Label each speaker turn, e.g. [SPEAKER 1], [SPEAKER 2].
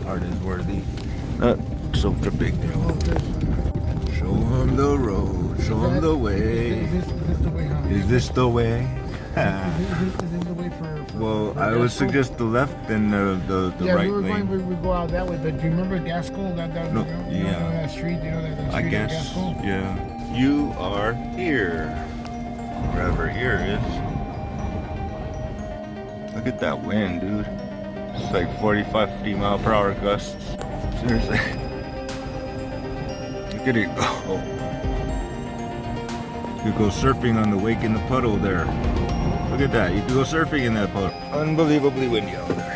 [SPEAKER 1] part is worthy. Not such a big deal. Show him the road, show him the way.
[SPEAKER 2] Is this the way, huh?
[SPEAKER 1] Is this the way?
[SPEAKER 2] Is this the way for
[SPEAKER 1] Well,
[SPEAKER 2] for
[SPEAKER 1] I would
[SPEAKER 2] Gaskell?
[SPEAKER 1] suggest the left and the
[SPEAKER 2] Yeah,
[SPEAKER 1] right
[SPEAKER 2] we were
[SPEAKER 1] lane.
[SPEAKER 2] going. We go out that way. But do you remember Gaskell? That
[SPEAKER 1] No,
[SPEAKER 2] you know
[SPEAKER 1] yeah.
[SPEAKER 2] that street. You know that
[SPEAKER 1] I
[SPEAKER 2] street in
[SPEAKER 1] guess,
[SPEAKER 2] Gaskell?
[SPEAKER 1] yeah. You are here. Wherever here is. Look at that wind, dude. It's like 45, 50 mile per hour gusts. Seriously. Look at it go. You could go surfing on the wake in the puddle there. Look at that. You could go surfing in that puddle. Unbelievably windy out there.